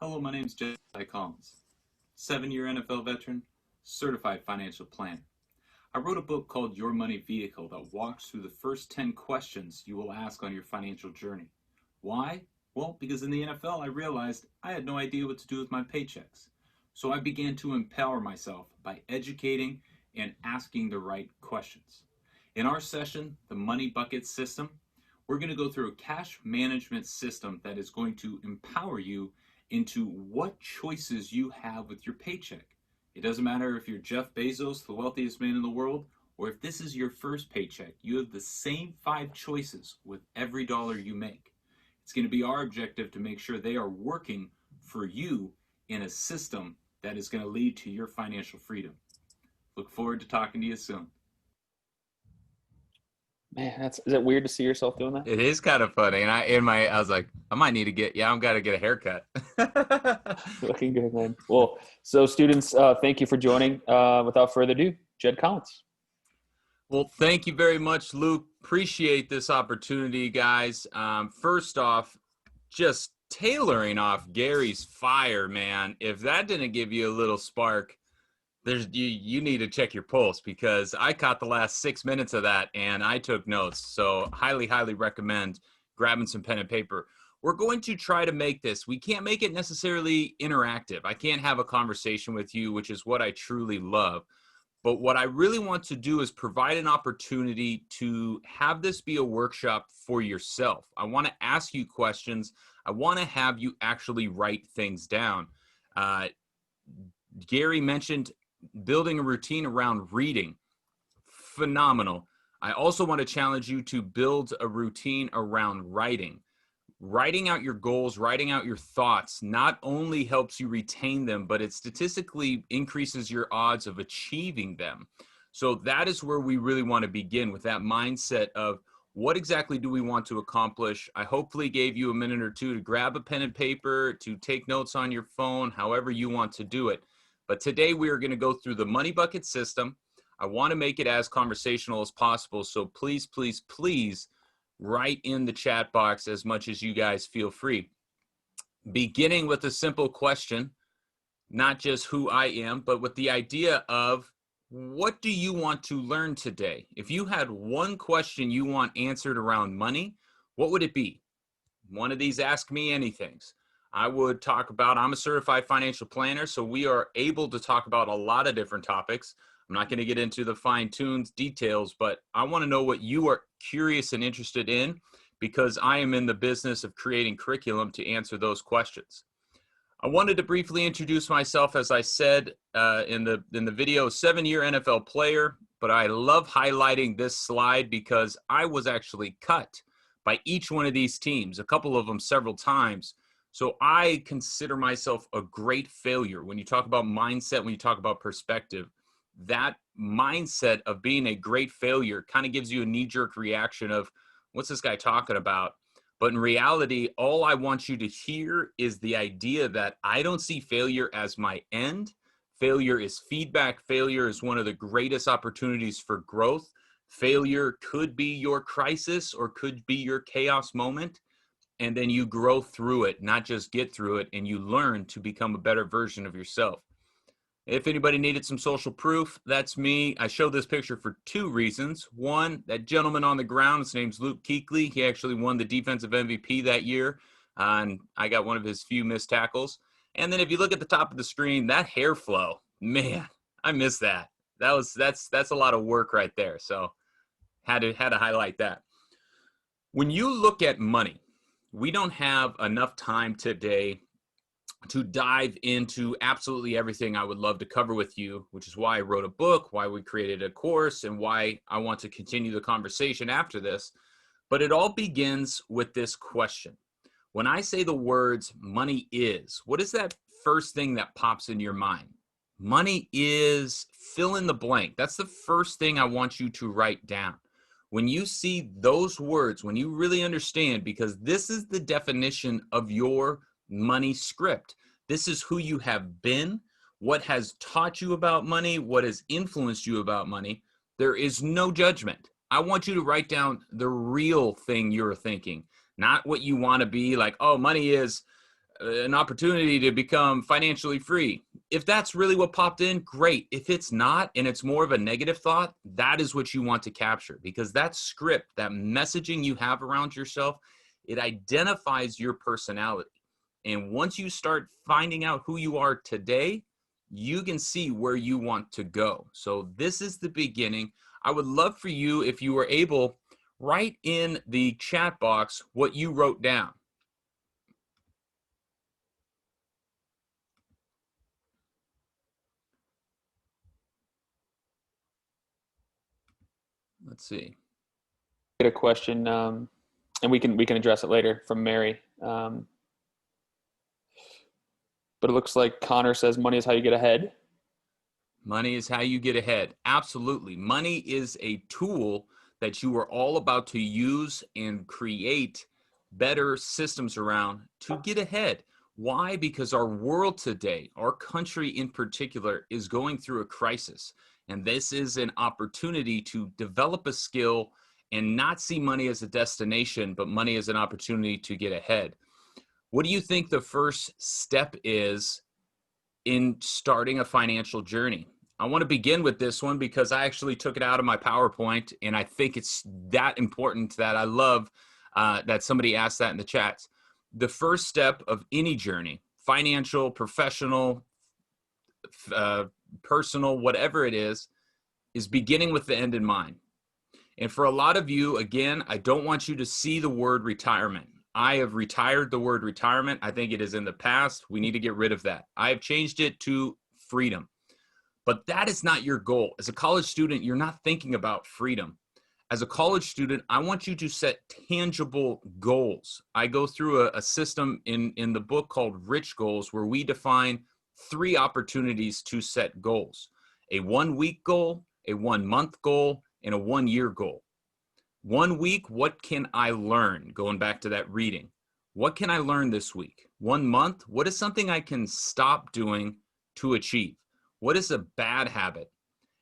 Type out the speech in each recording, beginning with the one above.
Hello, my name is Jesse Collins, 7-year NFL veteran, certified financial planner. I wrote a book called Your Money Vehicle that walks through the first 10 questions you will ask on your financial journey. Why? Well, because in the NFL I realized I had no idea what to do with my paychecks. So I began to empower myself by educating and asking the right questions. In our session, the Money Bucket System, we're going to go through a cash management system that is going to empower you into what choices you have with your paycheck. It doesn't matter if you're Jeff Bezos, the wealthiest man in the world, or if this is your first paycheck, you have the same 5 choices with every dollar you make. It's going to be our objective to make sure they are working for you in a system that is going to lead to your financial freedom. Look forward to talking to you soon. Man, is it weird to see yourself doing that? It is kind of funny. And I was like, I might need to I've got to get a haircut. Looking good, man. Well, so students, thank you for joining. Without further ado, Jed Collins. Well, thank you very much, Luke. Appreciate this opportunity, guys. First off, just tailoring off Gary's fire, man. If that didn't give you a little spark, you need to check your pulse, because I caught the last 6 minutes of that and I took notes. So highly recommend grabbing some pen and paper. We're going to try to make this. We can't make it necessarily interactive. I can't have a conversation with you, which is what I truly love. But what I really want to do is provide an opportunity to have this be a workshop for yourself. I want to ask you questions. I want to have you actually write things down. Gary mentioned building a routine around reading. Phenomenal. I also want to challenge you to build a routine around writing. Writing out your goals, writing out your thoughts not only helps you retain them, but it statistically increases your odds of achieving them. So that is where we really want to begin, with that mindset of what exactly do we want to accomplish. I hopefully gave you a minute or two to grab a pen and paper, to take notes on your phone, however you want to do it. But today we are going to go through the Money Bucket System. I want to make it as conversational as possible. So please, please, please write in the chat box as much as you guys feel free. Beginning with a simple question, not just who I am, but with the idea of what do you want to learn today? If you had one question you want answered around money, what would it be? One of these Ask Me Anythings. I would talk about, I'm a certified financial planner, so we are able to talk about a lot of different topics. I'm not going to get into the fine-tuned details, but I want to know what you are curious and interested in, because I am in the business of creating curriculum to answer those questions. I wanted to briefly introduce myself. As I said in the video, 7-year NFL player, but I love highlighting this slide because I was actually cut by each one of these teams, a couple of them several times. So I consider myself a great failure. When you talk about mindset, when you talk about perspective, that mindset of being a great failure kind of gives you a knee-jerk reaction of, what's this guy talking about? But in reality, all I want you to hear is the idea that I don't see failure as my end. Failure is feedback. Failure is one of the greatest opportunities for growth. Failure could be your crisis or could be your chaos moment. And then you grow through it, not just get through it, and you learn to become a better version of yourself. If anybody needed some social proof, that's me. I show this picture for 2 reasons. One, that gentleman on the ground, his name's Luke Kuechly. He actually won the defensive MVP that year, and I got one of his few missed tackles. And then if you look at the top of the screen, that hair flow, man, I miss that. That's a lot of work right there. So had to highlight that. When you look at money, we don't have enough time today to dive into absolutely everything I would love to cover with you, which is why I wrote a book, why we created a course, and why I want to continue the conversation after this. But it all begins with this question. When I say the words money is, what is that first thing that pops in your mind? Money is fill in the blank. That's the first thing I want you to write down. When you see those words, when you really understand, because this is the definition of your money script. This is who you have been, what has taught you about money, what has influenced you about money. There is no judgment. I want you to write down the real thing you're thinking, not what you want to be like, oh, money is an opportunity to become financially free. If that's really what popped in, great. If it's not, and it's more of a negative thought, that is what you want to capture, because that script, that messaging you have around yourself, it identifies your personality. And once you start finding out who you are today, you can see where you want to go. So this is the beginning. I would love for you, if you were able, write in the chat box what you wrote down. Let's see. Get a question, and we can address it later, from Mary. But it looks like Connor says money is how you get ahead. Money is how you get ahead. Absolutely. Money is a tool that you are all about to use and create better systems around to get ahead. Why? Because our world today, our country in particular, is going through a crisis. And this is an opportunity to develop a skill and not see money as a destination, but money as an opportunity to get ahead. What do you think the first step is in starting a financial journey? I want to begin with this one because I actually took it out of my PowerPoint, and I think it's that important that I love that somebody asked that in the chats. The first step of any journey, financial, professional, personal, whatever it is beginning with the end in mind. And for a lot of you, again, I don't want you to see the word retirement. I have retired the word retirement. I think it is in the past. We need to get rid of that. I have changed it to freedom. But that is not your goal. As a college student, you're not thinking about freedom. As a college student, I want you to set tangible goals. I go through a system in the book called Rich Goals, where we define 3 opportunities to set goals: a 1-week goal, a 1-month goal, and a 1-year goal. 1 week, what can I learn? Going back to that reading. What can I learn this week? 1 month, what is something I can stop doing to achieve? What is a bad habit?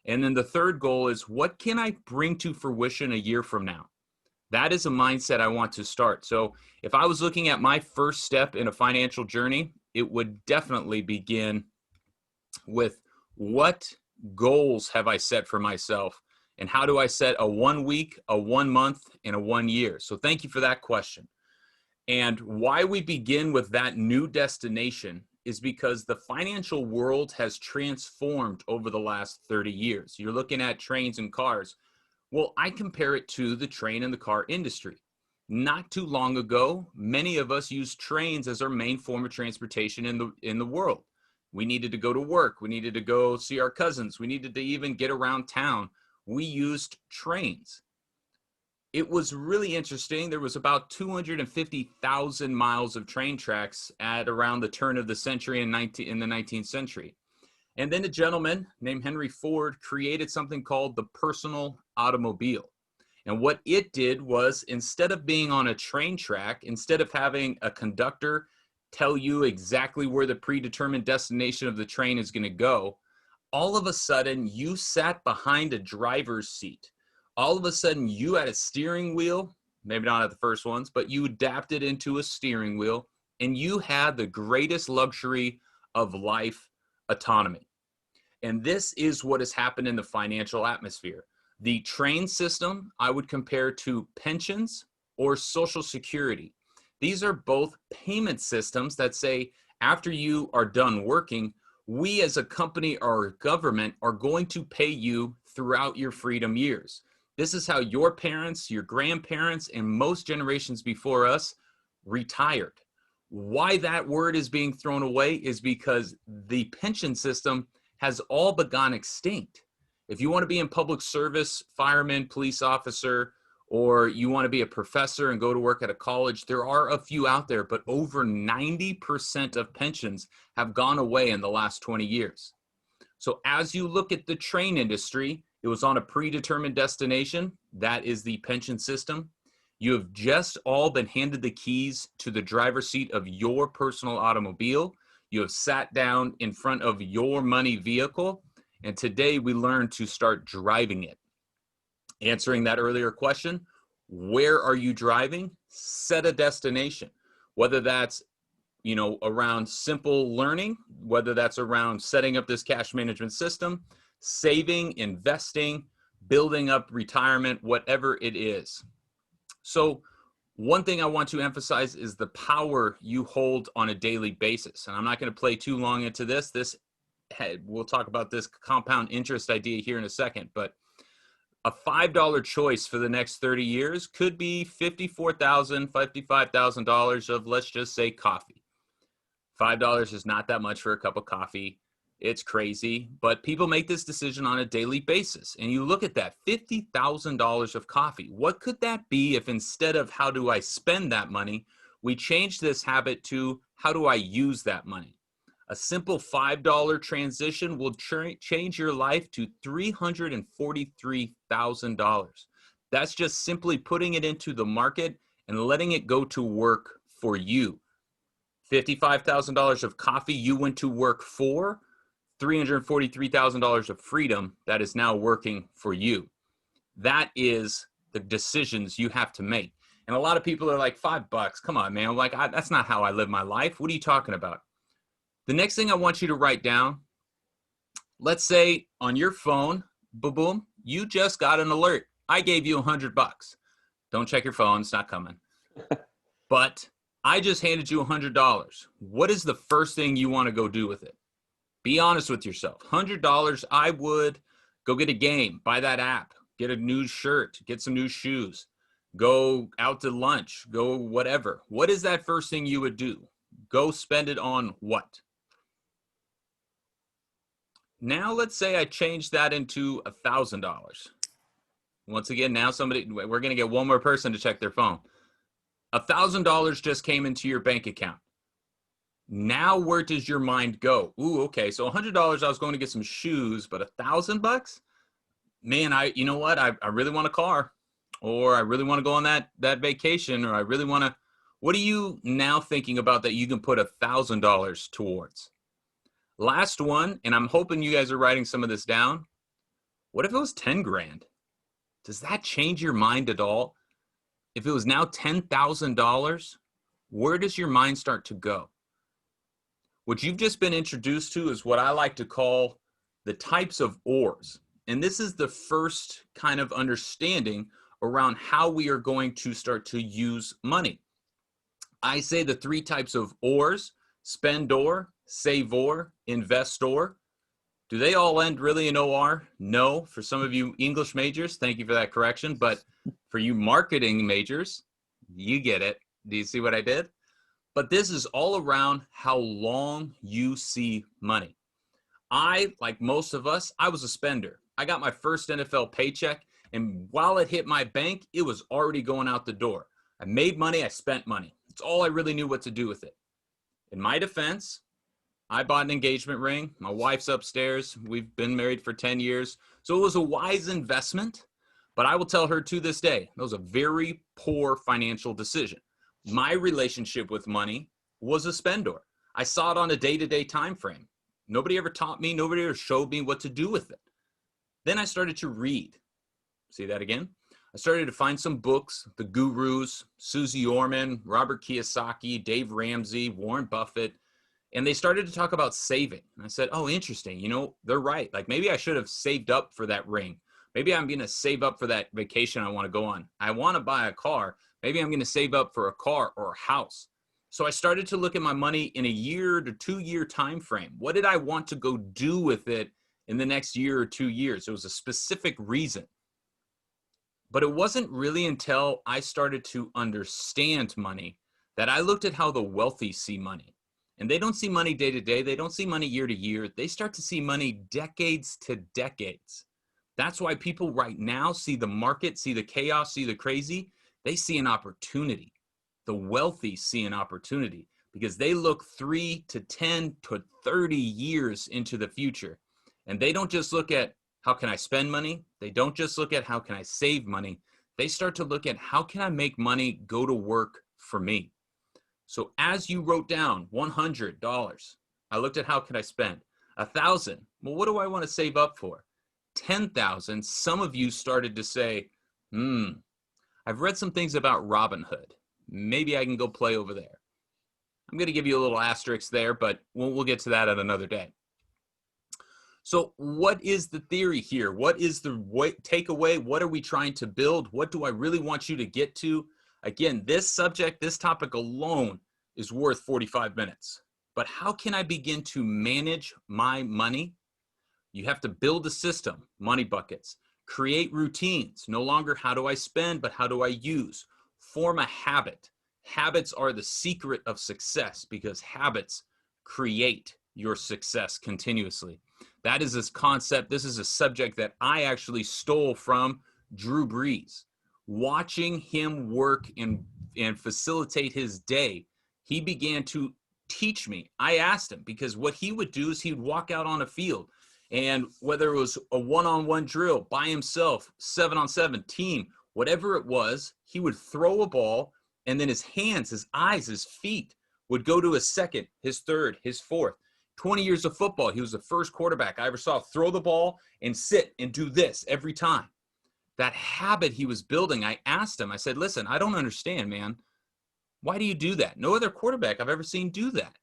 And then the third goal is, what can I bring to fruition a year from now? That is a mindset I want to start. So if I was looking at my first step in a financial journey, it would definitely begin with, what goals have I set for myself? And how do I set a 1 week, a 1 month, and a 1 year? So thank you for that question. And why we begin with that new destination is because the financial world has transformed over the last 30 years. You're looking at trains and cars. Well, I compare it to the train and the car industry. Not too long ago, many of us used trains as our main form of transportation in the world. We needed to go to work. We needed to go see our cousins. We needed to even get around town. We used trains. It was really interesting. There was about 250,000 miles of train tracks at around the turn of the century in the 19th century. And then a gentleman named Henry Ford created something called the personal automobile. And what it did was, instead of being on a train track, instead of having a conductor tell you exactly where the predetermined destination of the train is going to go, all of a sudden you sat behind a driver's seat. All of a sudden you had a steering wheel, maybe not at the first ones, but you adapted into a steering wheel, and you had the greatest luxury of life, autonomy. And this is what has happened in the financial atmosphere. The train system I would compare to pensions or Social Security. These are both payment systems that say, after you are done working, we as a company or government are going to pay you throughout your freedom years. This is how your parents, your grandparents, and most generations before us retired. Why that word is being thrown away is because the pension system has all but gone extinct. If you want to be in public service, fireman, police officer, or you want to be a professor and go to work at a college, there are a few out there, but over 90% of pensions have gone away in the last 20 years. So as you look at the train industry, it was on a predetermined destination. That is the pension system. You have just all been handed the keys to the driver's seat of your personal automobile. You have sat down in front of your money vehicle, and today we learn to start driving it. Answering that earlier question, where are you driving? Set a destination. Whether that's, around simple learning, whether that's around setting up this cash management system, saving, investing, building up retirement, whatever it is. So one thing I want to emphasize is the power you hold on a daily basis. And I'm not going to play too long into this. We'll talk about this compound interest idea here in a second, but a $5 choice for the next 30 years could be $54,000, $55,000 of, let's just say, coffee. $5 is not that much for a cup of coffee. It's crazy, but people make this decision on a daily basis. And you look at that, $50,000 of coffee. What could that be if instead of how do I spend that money, we change this habit to how do I use that money? A simple $5 transition will change your life to $343,000. That's just simply putting it into the market and letting it go to work for you. $55,000 of coffee you went to work for, $343,000 of freedom that is now working for you. That is the decisions you have to make. And a lot of people are like, $5, come on, man. I'm like, that's not how I live my life. What are you talking about? The next thing I want you to write down, let's say on your phone, boom, you just got an alert. I gave you $100. Don't check your phone, it's not coming. But I just handed you $100. What is the first thing you want to go do with it? Be honest with yourself. $100, I would go get a game, buy that app, get a new shirt, get some new shoes, go out to lunch, go whatever. What is that first thing you would do? Go spend it on what? Now let's say I change that into $1,000. Once again, now we're going to get one more person to check their phone. $1,000 just came into your bank account. Now where does your mind go? Ooh, okay, so $100 I was going to get some shoes, but $1,000? Man, you know what? I really want a car, or I really want to go on that vacation, or I really want to. What are you now thinking about that you can put $1,000 towards? Last one, and I'm hoping you guys are writing some of this down. What if it was 10 grand? Does that change your mind at all? If it was now $10,000, where does your mind start to go? What you've just been introduced to is what I like to call the types of ors. And this is the first kind of understanding around how we are going to start to use money. I say the three types of ors: spendor, savor, investor. Do they all end really in OR? No. For some of you English majors, thank you for that correction. But for you marketing majors, you get it. Do you see what I did? But this is all around how long you see money. Like most of us, I was a spender. I got my first NFL paycheck, and while it hit my bank, it was already going out the door. I made money, I spent money. That's all I really knew what to do with it. In my defense, I bought an engagement ring. My wife's upstairs. We've been married for 10 years. So it was a wise investment, but I will tell her to this day, that was a very poor financial decision. My relationship with money was a spendor. I saw it on a day-to-day time frame. Nobody ever taught me, nobody ever showed me what to do with it. Then I started to read. See that again? I started to find some books, the gurus, Susie Orman, Robert Kiyosaki, Dave Ramsey, Warren Buffett, and they started to talk about saving. And I said, oh, interesting. They're right. Like maybe I should have saved up for that ring. Maybe I'm going to save up for that vacation I want to go on. I want to buy a car. Maybe I'm going to save up for a car or a house. So I started to look at my money in a year to 2 year time frame. What did I want to go do with it in the next year or 2 years? It was a specific reason. But it wasn't really until I started to understand money that I looked at how the wealthy see money. And they don't see money day to day. They don't see money year to year. They start to see money decades to decades. That's why people right now see the market, see the chaos, see the crazy. They see an opportunity. The wealthy see an opportunity because they look 3 to 10 to 30 years into the future. And they don't just look at how can I spend money? They don't just look at how can I save money? They start to look at how can I make money go to work for me? So as you wrote down $100, I looked at how can I spend? 1,000. Well, what do I want to save up for? 10,000. Some of you started to say, I've read some things about Robinhood. Maybe I can go play over there. I'm going to give you a little asterisk there, but we'll get to that at another day. So what is the theory here? What is the takeaway? What are we trying to build? What do I really want you to get to? Again, this subject, this topic alone is worth 45 minutes. But how can I begin to manage my money? You have to build a system, money buckets, create routines. No longer how do I spend, but how do I use? Form a habit. Habits are the secret of success because habits create your success continuously. That is this concept. This is a subject that I actually stole from Drew Brees. Watching him work and facilitate his day, he began to teach me. I asked him because what he would do is he would walk out on a field, and whether it was a one-on-one drill by himself, 7-on-7 team, whatever it was, he would throw a ball, and then his hands, his eyes, his feet would go to his second, his third, his fourth. 20 years of football, he was the first quarterback I ever saw throw the ball and sit and do this every time. That habit he was building, I asked him, I said, listen, I don't understand, man. Why do you do that? No other quarterback I've ever seen do that.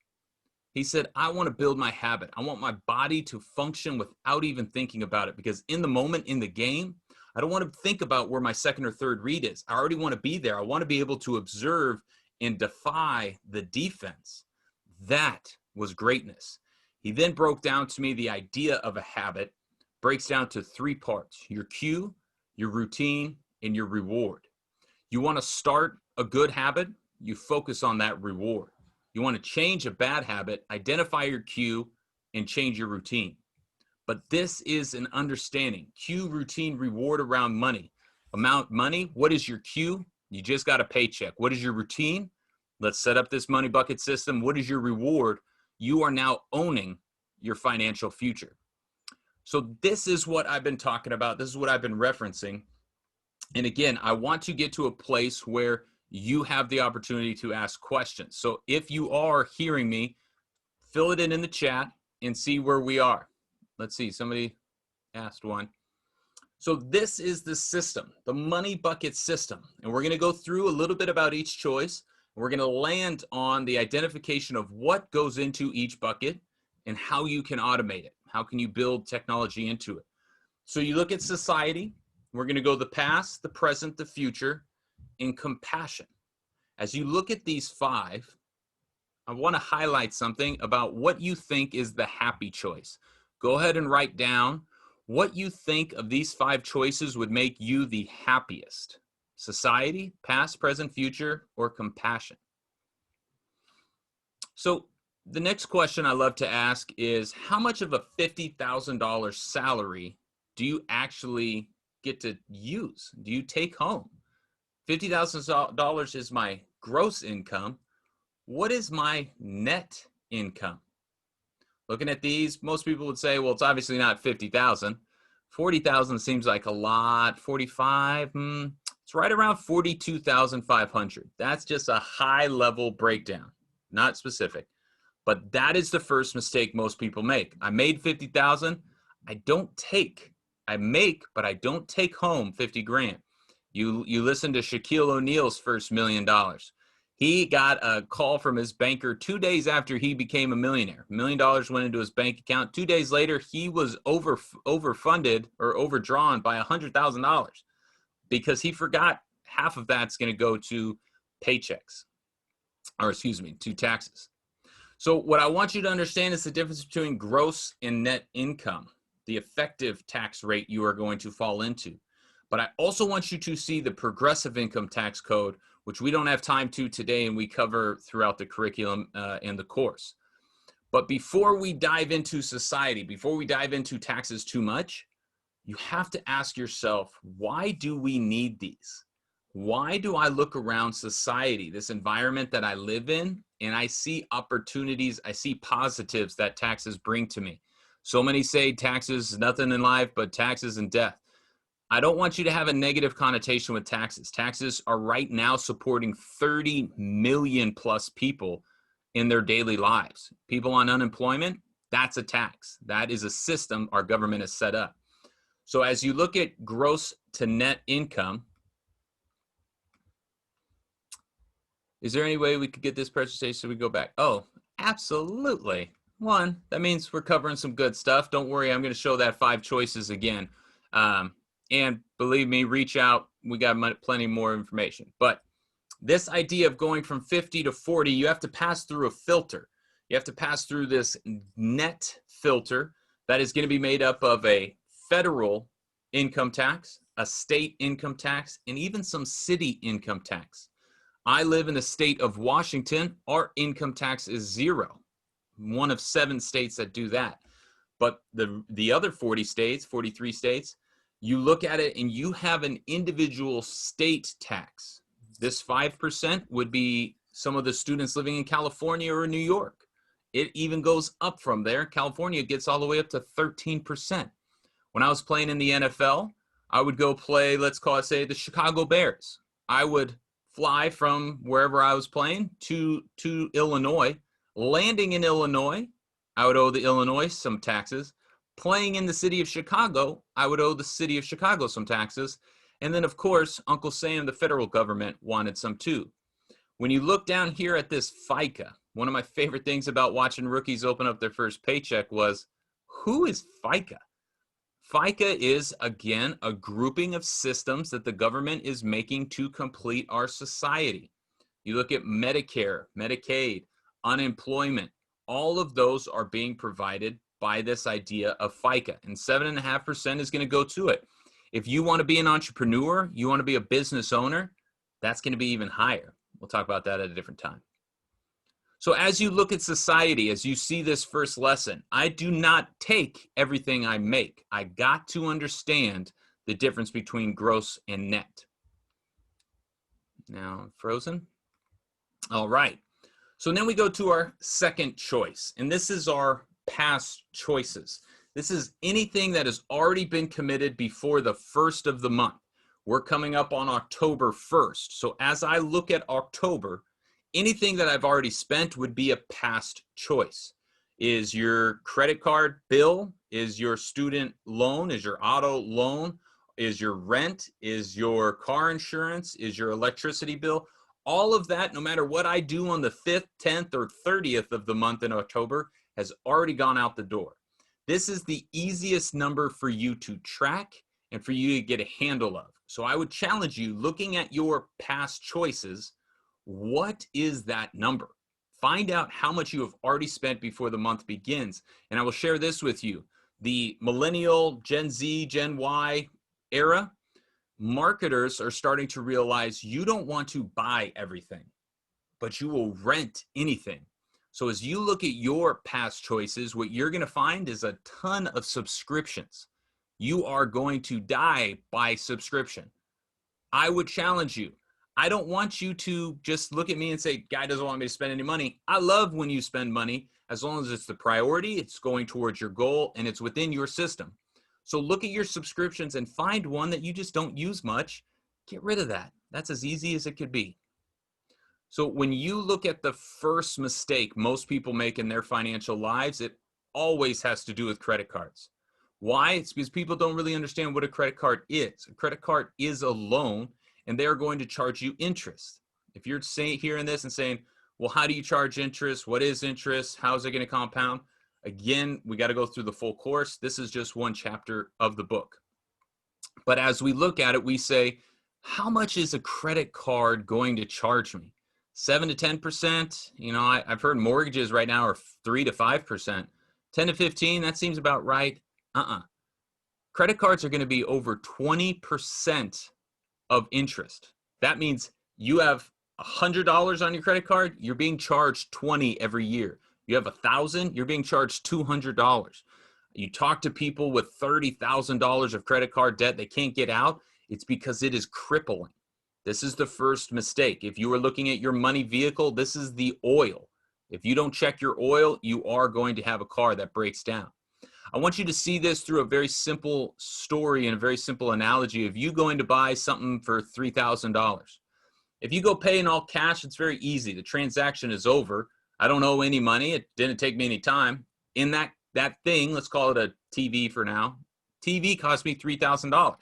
He said, I want to build my habit. I want my body to function without even thinking about it, because in the moment, in the game, I don't want to think about where my second or third read is. I already want to be there. I want to be able to observe and defy the defense. That was greatness. He then broke down to me the idea of a habit, breaks down to 3 parts: your cue, your routine, and your reward. You want to start a good habit, you focus on that reward. You want to change a bad habit, identify your cue, and change your routine. But this is an understanding. Cue, routine, reward around money. Amount money, what is your cue? You just got a paycheck. What is your routine? Let's set up this money bucket system. What is your reward? You are now owning your financial future. So this is what I've been talking about. This is what I've been referencing. And again, I want to get to a place where you have the opportunity to ask questions. So if you are hearing me, fill it in the chat and see where we are. Let's see, somebody asked one. So this is the system, the money bucket system. And we're going to go through a little bit about each choice. We're going to land on the identification of what goes into each bucket and how you can automate it. How can you build technology into it? So you look at society. We're going to go the past, the present, the future, and compassion. As you look at these 5, I want to highlight something about what you think is the happy choice. Go ahead and write down what you think of these 5 choices would make you the happiest. Society, past, present, future, or compassion. So the next question I love to ask is, how much of a $50,000 salary do you actually get to use? Do you take home? $50,000 is my gross income. What is my net income? Looking at these, most people would say, well, it's obviously not 50,000. 40,000 seems like a lot. 45, it's right around 42,500. That's just a high level breakdown, not specific. But that is the first mistake most people make. I made 50,000. I make, but I don't take home 50 grand. You listen to Shaquille O'Neal's first $1 million. He got a call from his banker 2 days after he became a millionaire. $1 million went into his bank account. 2 days later, he was overfunded or overdrawn by $100,000 because he forgot half of that's going to go to paychecks, to taxes. So what I want you to understand is the difference between gross and net income, the effective tax rate you are going to fall into. But I also want you to see the progressive income tax code, which we don't have time to today and we cover throughout the curriculum and the course. But before we dive into society, before we dive into taxes too much, you have to ask yourself, why do we need these? Why do I look around society, this environment that I live in, and I see opportunities, I see positives that taxes bring to me? So many say taxes, nothing in life but taxes and death. I don't want you to have a negative connotation with taxes. Taxes are right now supporting 30 million plus people in their daily lives. People on unemployment, that's a tax. That is a system our government has set up. So as you look at gross to net income, Is there any way we could get this presentation so we go back? Oh, absolutely. One, that means we're covering some good stuff. Don't worry, I'm going to show that 5 choices again. And believe me, reach out. We got plenty more information. But this idea of going from 50 to 40, you have to pass through a filter. You have to pass through this net filter that is going to be made up of a federal income tax, a state income tax, and even some city income tax. I live in the state of Washington. Our income tax is 0. One of 7 states that do that. But the other 40 states, 43 states, you look at it and you have an individual state tax. This 5% would be some of the students living in California or New York. It even goes up from there. California gets all the way up to 13%. When I was playing in the NFL, I would go play, let's call it, say, the Chicago Bears. I would fly from wherever I was playing to Illinois. Landing in Illinois, I would owe the Illinois some taxes. Playing in the city of Chicago, I would owe the city of Chicago some taxes. And then, of course, Uncle Sam, the federal government, wanted some too. When you look down here at this FICA, one of my favorite things about watching rookies open up their first paycheck was, who is FICA? FICA is, again, a grouping of systems that the government is making to complete our society. You look at Medicare, Medicaid, unemployment, all of those are being provided by this idea of FICA, and 7.5% is going to go to it. If you want to be an entrepreneur, you want to be a business owner, that's going to be even higher. We'll talk about that at a different time. So as you look at society, as you see this first lesson, I do not take everything I make. I got to understand the difference between gross and net. Now, frozen? All right. So then we go to our second choice, and this is our past choices. This is anything that has already been committed before the first of the month. We're coming up on October 1st. So as I look at October, anything that I've already spent would be a past choice. Is your credit card bill? Is your student loan? Is your auto loan? Is your rent? Is your car insurance? Is your electricity bill? All of that, no matter what I do on the 5th, 10th, or 30th of the month in October, has already gone out the door. This is the easiest number for you to track and for you to get a handle of. So I would challenge you, looking at your past choices, what is that number? Find out how much you have already spent before the month begins. And I will share this with you. The millennial, Gen Z, Gen Y era, marketers are starting to realize you don't want to buy everything, but you will rent anything. So as you look at your past choices, what you're going to find is a ton of subscriptions. You are going to die by subscription. I would challenge you. I don't want you to just look at me and say, guy doesn't want me to spend any money. I love when you spend money, as long as it's the priority, it's going towards your goal, and it's within your system. So look at your subscriptions and find one that you just don't use much. Get rid of that. That's as easy as it could be. So when you look at the first mistake most people make in their financial lives, it always has to do with credit cards. Why? It's because people don't really understand what a credit card is. A credit card is a loan, and they're going to charge you interest. If you're hearing this and saying, well, how do you charge interest? What is interest? How is it going to compound? Again, we got to go through the full course. This is just one chapter of the book. But as we look at it, we say, how much is a credit card going to charge me? 7 to 10%? You know, I've heard mortgages right now are 3 to 5%. 10 to 15, that seems about right. Credit cards are going to be over 20% of interest. That means you have $100 on your credit card, you're being charged $20 every year. You have $1,000, you're being charged $200. You talk to people with $30,000 of credit card debt, they can't get out. It's because it is crippling. This is the first mistake. If you are looking at your money vehicle, this is the oil. If you don't check your oil, you are going to have a car that breaks down. I want you to see this through a very simple story and a very simple analogy of you going to buy something for $3,000. If you go pay in all cash, it's very easy. The transaction is over. I don't owe any money. It didn't take me any time. In that thing, let's call it a TV for now. TV cost me $3,000.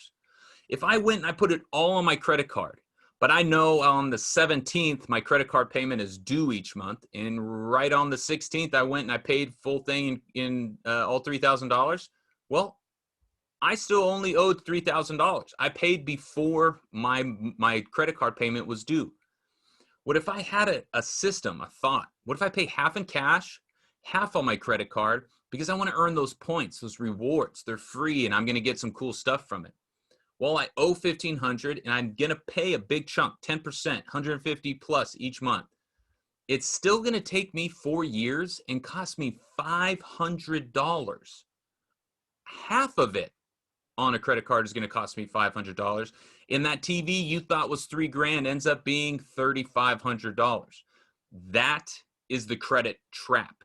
If I went and I put it all on my credit card, But I know on the 17th, my credit card payment is due each month. And right on the 16th, I went and I paid full thing in all $3,000. Well, I still only owed $3,000. I paid before my credit card payment was due. What if I had a system, a thought? What if I pay half in cash, half on my credit card, because I want to earn those points, those rewards. They're free and I'm going to get some cool stuff from it. Well, I owe $1,500 and I'm going to pay a big chunk, 10%, $150 plus each month. It's still going to take me 4 years and cost me $500. Half of it on a credit card is going to cost me $500. And that TV you thought was $3,000 ends up being $3,500. That is the credit trap.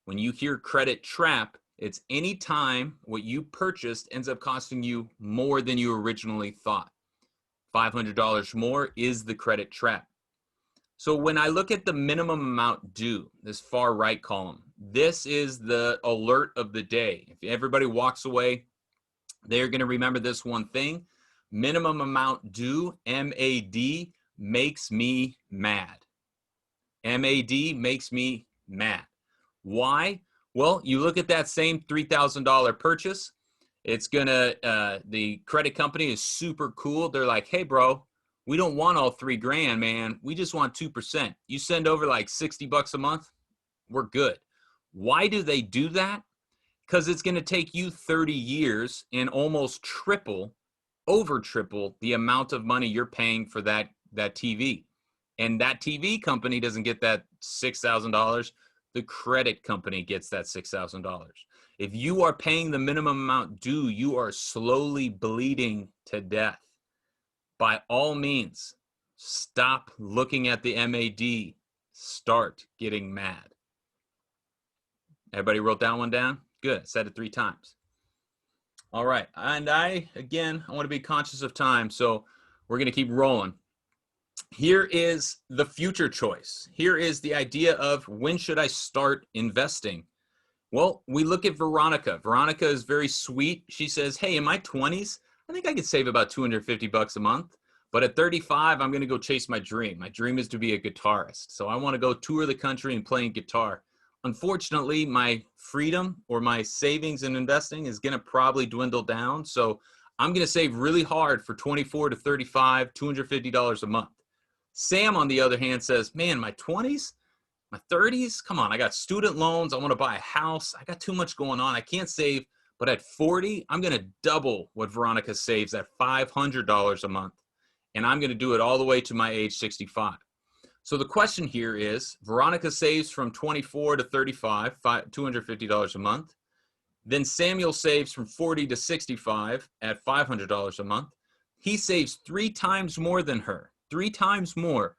When you hear credit trap, it's any time what you purchased ends up costing you more than you originally thought. $500 more is the credit trap. So when I look at the minimum amount due, this far right column, this is the alert of the day. If everybody walks away, they're going to remember this one thing. Minimum amount due, MAD, makes me mad. MAD makes me mad. Why? Well, you look at that same $3,000 purchase. It's gonna, the credit company is super cool. They're like, hey, bro, we don't want all $3,000, man. We just want 2%. You send over like $60 a month, we're good. Why do they do that? Because it's going to take you 30 years and almost over triple the amount of money you're paying for that TV. And that TV company doesn't get that $6,000. The credit company gets that $6,000. If you are paying the minimum amount due, you are slowly bleeding to death. By all means, stop looking at the MAD. Start getting mad. Everybody wrote that one down? Good. I said it 3 times. All right. And I want to be conscious of time, so we're going to keep rolling. Here is the future choice. Here is the idea of when should I start investing? Well, we look at Veronica. Veronica is very sweet. She says, hey, in my 20s, I think I could save about $250 a month. But at 35, I'm going to go chase my dream. My dream is to be a guitarist. So I want to go tour the country and playing guitar. Unfortunately, my freedom or my savings and investing is going to probably dwindle down. So I'm going to save really hard for 24 to 35, $250 a month. Sam, on the other hand, says, man, my 20s, my 30s, come on, I got student loans. I want to buy a house. I got too much going on. I can't save. But at 40, I'm going to double what Veronica saves at $500 a month. And I'm going to do it all the way to my age 65. So the question here is, Veronica saves from 24 to 35, $250 a month. Then Samuel saves from 40 to 65 at $500 a month. He saves 3 times more than her, 3 times more.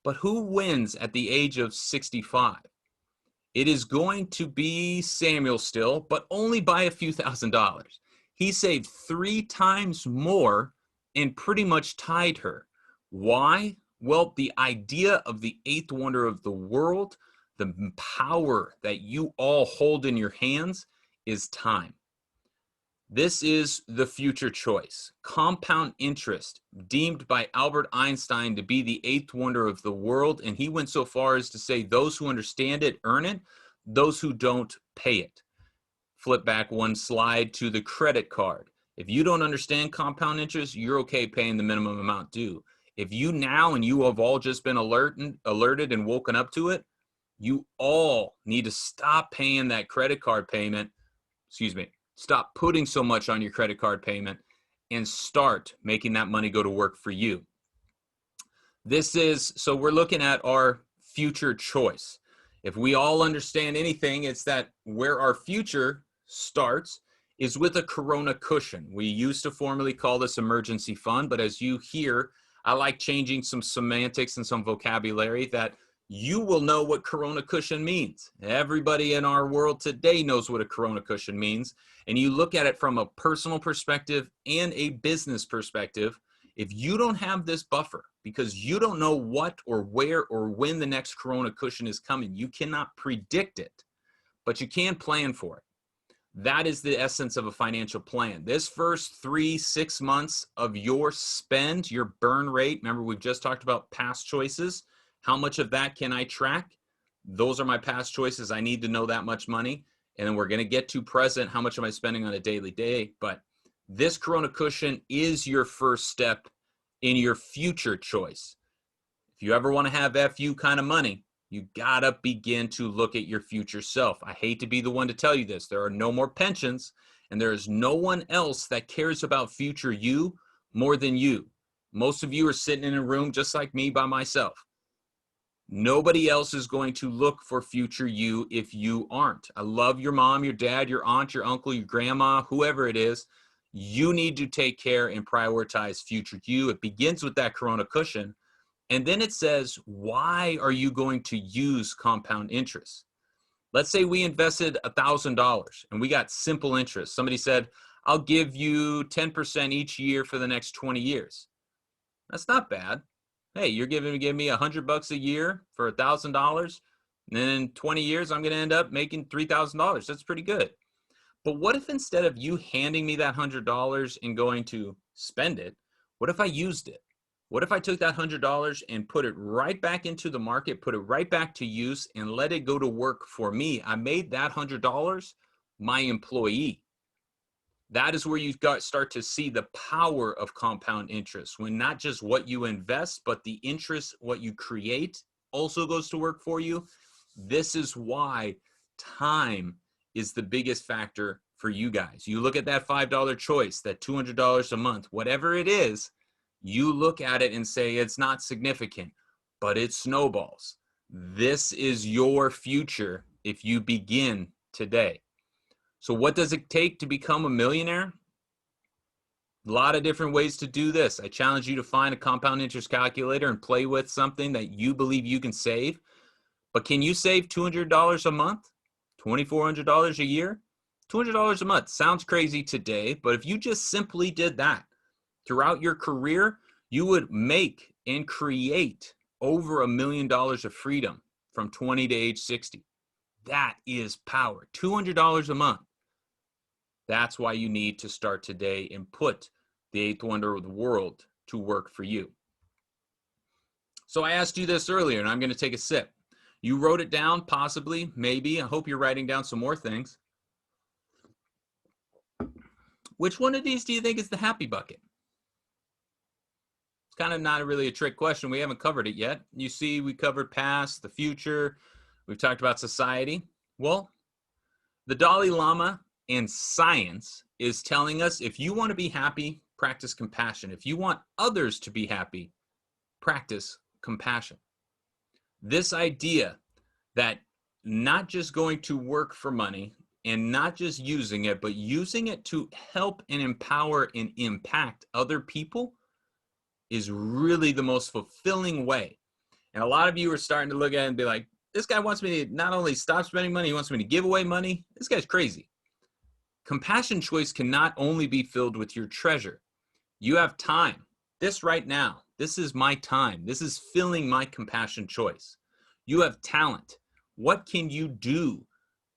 But who wins at the age of 65? It is going to be Samuel still, but only by a few $1,000s. He saved 3 times more and pretty much tied her. Why? Well, the idea of the 8th wonder of the world, the power that you all hold in your hands is time. This is the future choice. Compound interest, deemed by Albert Einstein to be the 8th wonder of the world. And he went so far as to say those who understand it earn it, those who don't pay it. Flip back one slide to the credit card. If you don't understand compound interest, you're okay paying the minimum amount due. If you now, and you have all just been alerted and woken up to it, you all need to stop paying that credit card payment. Stop putting so much on your credit card payment and start making that money go to work for you. So we're looking at our future choice. If we all understand anything, it's that where our future starts is with a Corona cushion. We used to formerly call this emergency fund, but as you hear, I like changing some semantics and some vocabulary that you will know what Corona cushion means. Everybody in our world today knows what a Corona cushion means. And you look at it from a personal perspective and a business perspective. If you don't have this buffer, because you don't know what or where or when the next Corona cushion is coming, you cannot predict it, but you can plan for it. That is the essence of a financial plan. This first 3-6 months of your spend, your burn rate, remember we've just talked about past choices. How much of that can I track? Those are my past choices. I need to know that much money. And then we're going to get to present. How much am I spending on a daily day? But this Corona cushion is your first step in your future choice. If you ever want to have FU kind of money, you got to begin to look at your future self. I hate to be the one to tell you this. There are no more pensions, and there is no one else that cares about future you more than you. Most of you are sitting in a room just like me by myself. Nobody else is going to look for future you if you aren't. I love your mom, your dad, your aunt, your uncle, your grandma, whoever it is. You need to take care and prioritize future you. It begins with that Corona cushion. And then it says, why are you going to use compound interest? Let's say we invested $1,000 and we got simple interest. Somebody said, I'll give you 10% each year for the next 20 years. That's not bad. Hey, you're give me $100 a year for $1,000. And then in 20 years, I'm going to end up making $3,000. That's pretty good. But what if instead of you handing me that $100 and going to spend it, what if I used it? What if I took that $100 and put it right back into the market, put it right back to use, and let it go to work for me? I made that $100 my employee. That is where you start to see the power of compound interest, when not just what you invest, but the interest, what you create, also goes to work for you. This is why time is the biggest factor for you guys. You look at that $5 choice, that $200 a month, whatever it is, you look at it and say it's not significant, but it snowballs. This is your future if you begin today. So what does it take to become a millionaire? A lot of different ways to do this. I challenge you to find a compound interest calculator and play with something that you believe you can save. But can you save $200 a month? $2,400 a year? $200 a month sounds crazy today, but if you just simply did that throughout your career, you would make and create over $1 million of freedom from 20 to age 60. That is power. $200 a month. That's why you need to start today and put the eighth wonder of the world to work for you. So I asked you this earlier, and I'm going to take a sip. You wrote it down, possibly, maybe. I hope you're writing down some more things. Which one of these do you think is the happy bucket? It's kind of not really a trick question. We haven't covered it yet. You see, we covered past, the future. We've talked about society. Well, the Dalai Lama and science is telling us if you want to be happy, practice compassion. If you want others to be happy, practice compassion. This idea that not just going to work for money and not just using it, but using it to help and empower and impact other people is really the most fulfilling way. And a lot of you are starting to look at it and be like, this guy wants me to not only stop spending money, he wants me to give away money. This guy's crazy. Compassion choice can not only be filled with your treasure. You have time. This right now, this is my time. This is filling my compassion choice. You have talent. What can you do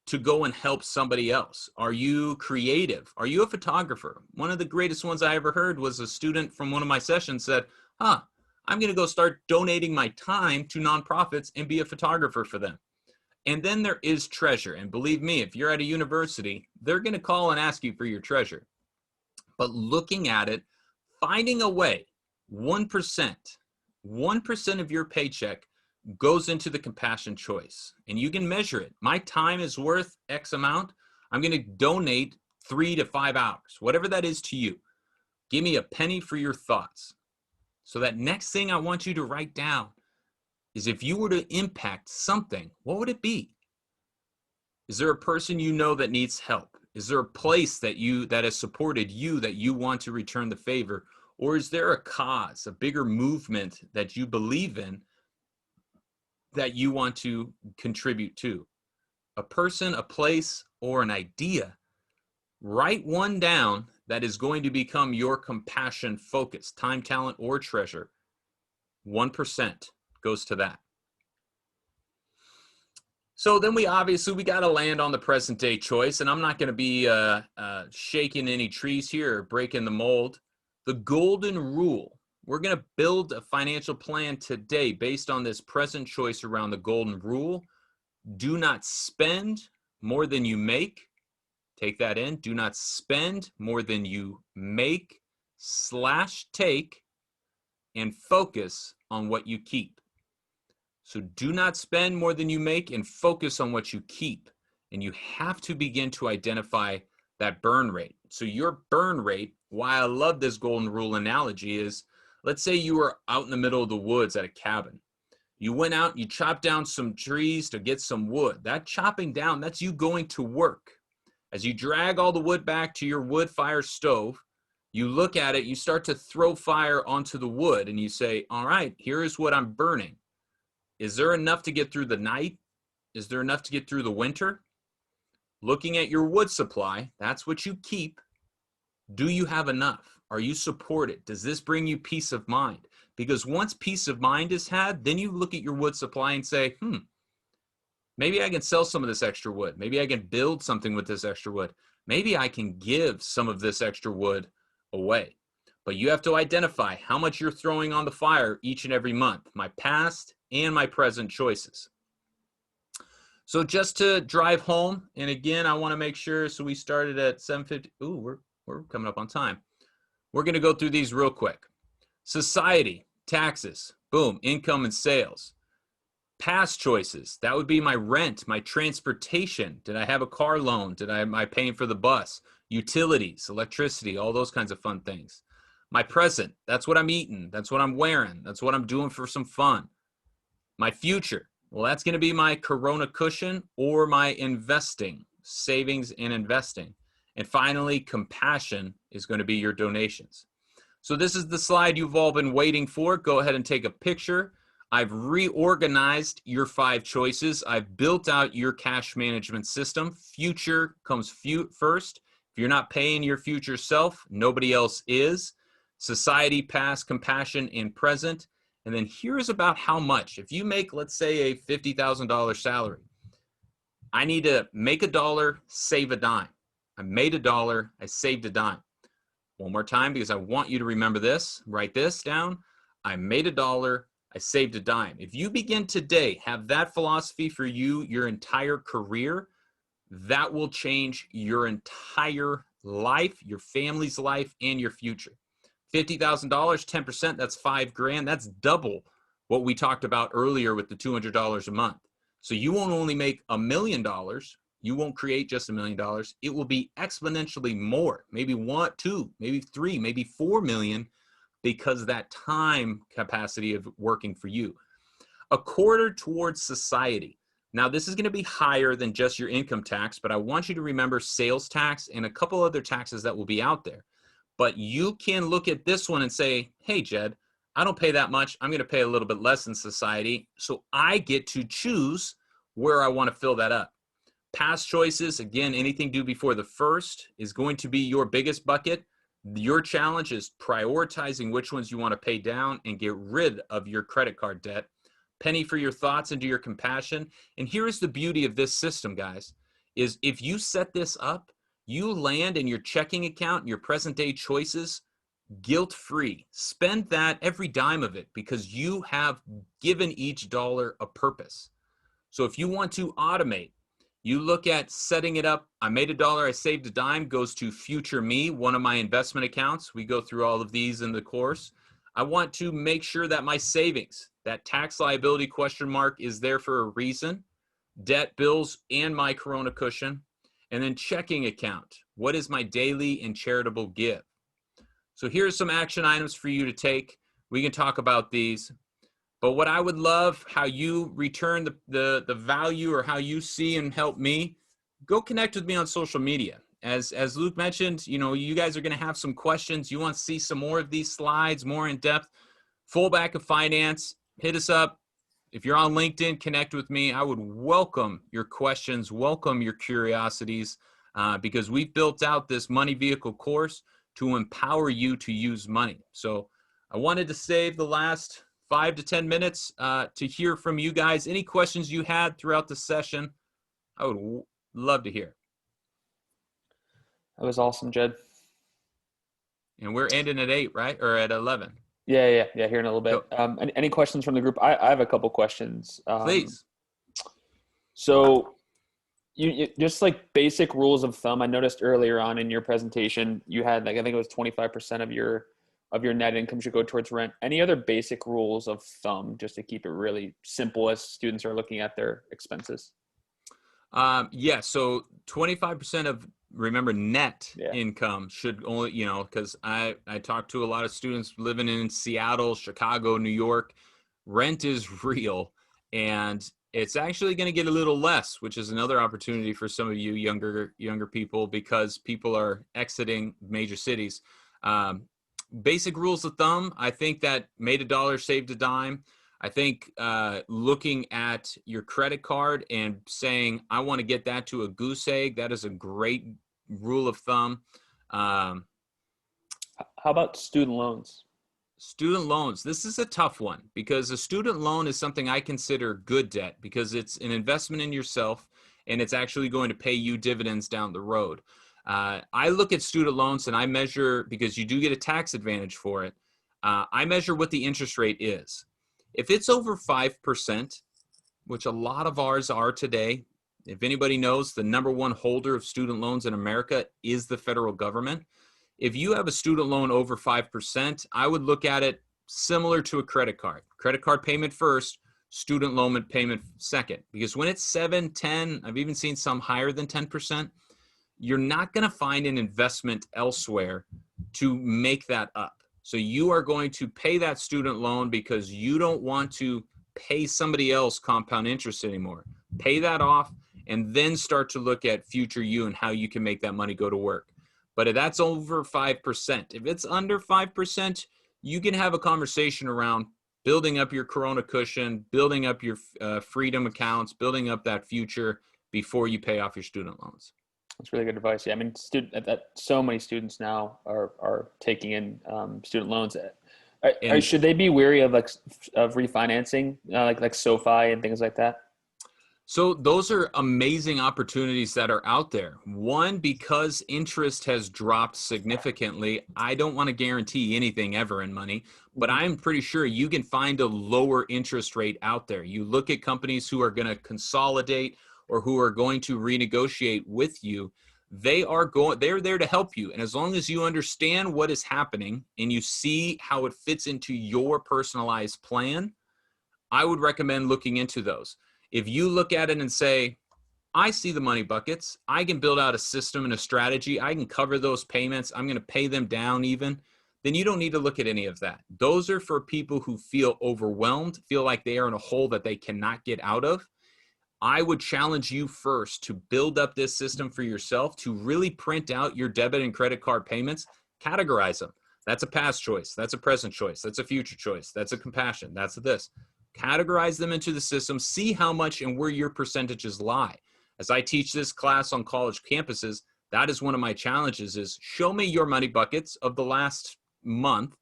to go and help somebody else? Are you creative? Are you a photographer? One of the greatest ones I ever heard was a student from one of my sessions said, I'm going to go start donating my time to nonprofits and be a photographer for them. And then there is treasure. And believe me, if you're at a university, they're going to call and ask you for your treasure. But looking at it, finding a way, 1% of your paycheck goes into the compassion choice. And you can measure it. My time is worth X amount. I'm going to donate 3 to 5 hours, whatever that is to you. Give me a penny for your thoughts. So that next thing I want you to write down is, if you were to impact something, what would it be? Is there a person you know that needs help? Is there a place that has supported you that you want to return the favor? Or is there a cause, a bigger movement that you believe in that you want to contribute to? A person, a place, or an idea. Write one down that is going to become your compassion focus, time, talent, or treasure. 1% goes to that. So then we got to land on the present day choice, and I'm not going to be shaking any trees here or breaking the mold. The golden rule. We're going to build a financial plan today based on this present choice around the golden rule. Do not spend more than you make. Take that in. Do not spend more than you make / take, and focus on what you keep. So do not spend more than you make and focus on what you keep. And you have to begin to identify that burn rate. So your burn rate, why I love this golden rule analogy is, let's say you were out in the middle of the woods at a cabin. You went out, you chopped down some trees to get some wood. That chopping down, that's you going to work. As you drag all the wood back to your wood fire stove, you look at it, you start to throw fire onto the wood and you say, all right, here is what I'm burning. Is there enough to get through the night? Is there enough to get through the winter? Looking at your wood supply, that's what you keep. Do you have enough? Are you supported? Does this bring you peace of mind? Because once peace of mind is had, then you look at your wood supply and say, maybe I can sell some of this extra wood. Maybe I can build something with this extra wood. Maybe I can give some of this extra wood away. But you have to identify how much you're throwing on the fire each and every month, my past and my present choices. So just to drive home, and again, I want to make sure, so we started at 7:50. Ooh, we're coming up on time. We're going to go through these real quick. Society, taxes, boom, income and sales. Past choices, that would be my rent, my transportation. Did I have a car loan? Am I paying for the bus? Utilities, electricity, all those kinds of fun things. My present, that's what I'm eating. That's what I'm wearing. That's what I'm doing for some fun. My future, well, that's going to be my Corona cushion or my investing, savings and investing. And finally, compassion is going to be your donations. So this is the slide you've all been waiting for. Go ahead and take a picture. I've reorganized your 5 choices. I've built out your cash management system. Future comes first. If you're not paying your future self, nobody else is. Society, past, compassion, and present. And then here's about how much. If you make, let's say, a $50,000 salary, I need to make $1, save a dime. I made $1, I saved a dime. One more time, because I want you to remember this. Write this down. I made $1, I saved a dime. If you begin today, have that philosophy for you, your entire career, that will change your entire life, your family's life, and your future. $50,000, 10%, that's $5,000. That's double what we talked about earlier with the $200 a month. So you won't only make $1 million. You won't create just $1 million. It will be exponentially more, maybe 1, 2, maybe 3, maybe 4 million, because that time capacity of working for you. A quarter towards society. Now, this is going to be higher than just your income tax, but I want you to remember sales tax and a couple other taxes that will be out there. But you can look at this one and say, hey, Jed, I don't pay that much. I'm going to pay a little bit less in society. So I get to choose where I want to fill that up. Past choices, again, anything due before the first is going to be your biggest bucket. Your challenge is prioritizing which ones you want to pay down and get rid of your credit card debt. Penny for your thoughts into your compassion. And here is the beauty of this system, guys, is if you set this up, you land in your checking account, your present day choices, guilt-free. Spend that, every dime of it, because you have given each dollar a purpose. So if you want to automate, you look at setting it up. I made $1, I saved a dime, goes to Future Me, one of my investment accounts. We go through all of these in the course. I want to make sure that my savings, that tax liability question mark, is there for a reason. Debt, bills, and my Corona cushion. And then checking account. What is my daily and charitable give? So here's some action items for you to take. We can talk about these. But what I would love, how you return the value or how you see and help me, go connect with me on social media. As Luke mentioned, you guys are going to have some questions. You want to see some more of these slides, more in depth. Fullback of Finance, hit us up. If you're on LinkedIn, connect with me. I would welcome your questions, welcome your curiosities, because we've built out this money vehicle course to empower you to use money. So I wanted to save the last 5 to 10 minutes to hear from you guys. Any questions you had throughout the session, I would love to hear. That was awesome, Jed. And we're ending at 8, right? Or at 11? Yeah, here in a little bit. Any questions from the group? I have a couple questions. Please. So you just like basic rules of thumb. I noticed earlier on in your presentation, you had like, I think it was 25% of your net income should go towards rent. Any other basic rules of thumb just to keep it really simple as students are looking at their expenses? Yeah. So 25% of, remember, net income should only, because I talk to a lot of students living in Seattle, Chicago, New York. Rent is real, and it's actually going to get a little less, which is another opportunity for some of you younger people, because people are exiting major cities. Basic rules of thumb, I think that made a dollar, saved a dime. I think looking at your credit card and saying, I want to get that to a goose egg, that is a great rule of thumb. How about student loans? Student loans. This is a tough one, because a student loan is something I consider good debt, because it's an investment in yourself and it's actually going to pay you dividends down the road. I look at student loans and I measure, because you do get a tax advantage for it. I measure what the interest rate is. If it's over 5%, which a lot of ours are today, if anybody knows, the number one holder of student loans in America is the federal government. If you have a student loan over 5%, I would look at it similar to a credit card. Credit card payment first, student loan payment second. Because when it's 7, 10, I've even seen some higher than 10%, you're not going to find an investment elsewhere to make that up. So you are going to pay that student loan because you don't want to pay somebody else compound interest anymore. Pay that off and then start to look at future you and how you can make that money go to work. But if that's over 5%, if it's under 5%, you can have a conversation around building up your Corona cushion, building up your freedom accounts, building up that future before you pay off your student loans. That's really good advice. Yeah, I mean, so many students now are taking in student loans. Should they be wary of refinancing, like SoFi and things like that? So those are amazing opportunities that are out there. One, because interest has dropped significantly, I don't want to guarantee anything ever in money, but I'm pretty sure you can find a lower interest rate out there. You look at companies who are going to consolidate or who are going to renegotiate with you. They're there to help you. And as long as you understand what is happening and you see how it fits into your personalized plan, I would recommend looking into those. If you look at it and say, I see the money buckets, I can build out a system and a strategy, I can cover those payments, I'm going to pay them down even, then you don't need to look at any of that. Those are for people who feel overwhelmed, feel like they are in a hole that they cannot get out of. I would challenge you first to build up this system for yourself, to really print out your debit and credit card payments, categorize them. That's a past choice. That's a present choice. That's a future choice. That's a compassion. That's a this. Categorize them into the system. See how much and where your percentages lie. As I teach this class on college campuses, that is one of my challenges, is show me your money buckets of the last month,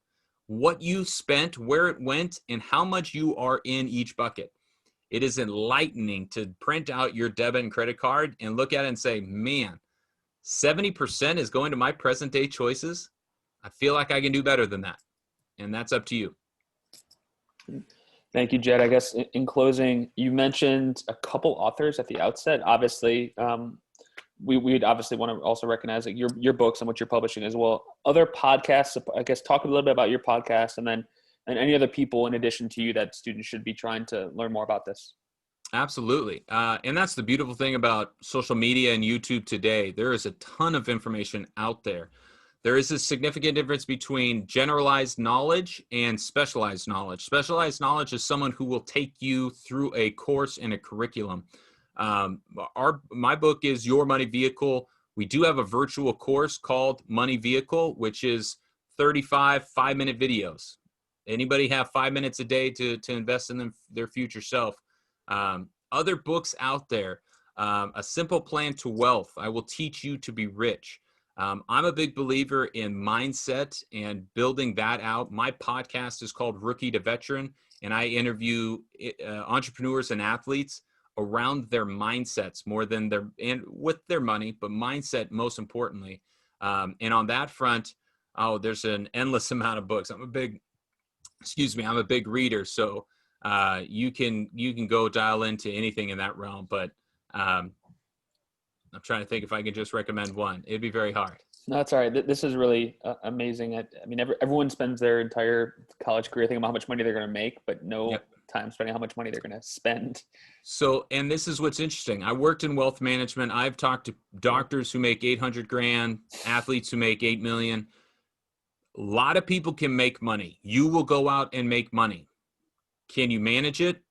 what you spent, where it went, and how much you are in each bucket. It is enlightening to print out your debit and credit card and look at it and say, man, 70% is going to my present day choices. I feel like I can do better than that. And that's up to you. Thank you, Jed. I guess in closing, you mentioned a couple authors at the outset. Obviously, we'd obviously want to also recognize that your books and what you're publishing as well. Other podcasts, I guess, talk a little bit about your podcast and any other people in addition to you that students should be trying to learn more about this. Absolutely. And that's the beautiful thing about social media and YouTube today. There is a ton of information out there. There is a significant difference between generalized knowledge and specialized knowledge. Specialized knowledge is someone who will take you through a course and a curriculum. My book is Your Money Vehicle. We do have a virtual course called Money Vehicle, which is 35 5-minute videos. Anybody have 5 minutes a day to invest in their future self? Other books out there, A Simple Plan to Wealth. I will teach you to be rich. I'm a big believer in mindset and building that out. My podcast is called Rookie to Veteran. and I interview entrepreneurs and athletes around their mindsets more than and with their money, but mindset most importantly. And on that front, there's an endless amount of books. I'm a big reader, so you can go dial into anything in that realm. But I'm trying to think if I can just recommend one. It'd be very hard. No, that's all right. This is really amazing. I mean, everyone spends their entire college career thinking about how much money they're going to make, but no time spending how much money they're going to spend. So, and this is what's interesting. I worked in wealth management. I've talked to doctors who make 800 grand, athletes who make 8 million. A lot of people can make money. You will go out and make money. Can you manage it?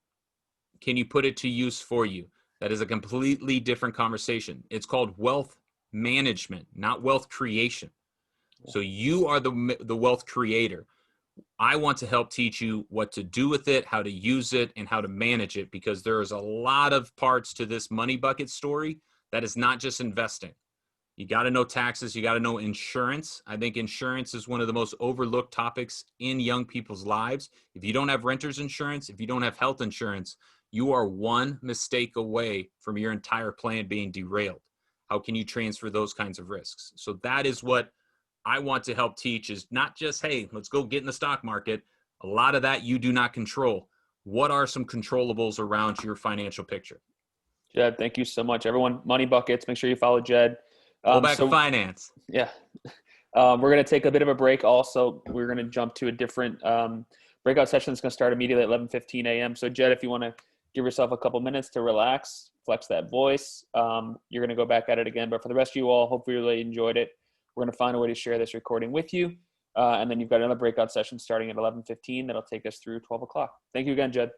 Can you put it to use for you? That is a completely different conversation. It's called wealth management, not wealth creation. So you are the wealth creator. I want to help teach you what to do with it, how to use it, and how to manage it, because there is a lot of parts to this money bucket story that is not just investing. You got to know taxes. You got to know insurance. I think insurance is one of the most overlooked topics in young people's lives. If you don't have renter's insurance, if you don't have health insurance, you are one mistake away from your entire plan being derailed. How can you transfer those kinds of risks? So that is what I want to help teach, is not just, hey, let's go get in the stock market. A lot of that you do not control. What are some controllables around your financial picture? Jed, thank you so much. Everyone, Money Buckets, make sure you follow Jed. Go back to finance. Yeah. We're going to take a bit of a break. Also, we're going to jump to a different breakout session that's going to start immediately at 11:15 a.m. So, Jed, if you want to give yourself a couple minutes to relax, flex that voice, you're going to go back at it again. But for the rest of you all, hopefully you really enjoyed it. We're going to find a way to share this recording with you. And then you've got another breakout session starting at 11:15 that'll take us through 12 o'clock. Thank you again, Jed.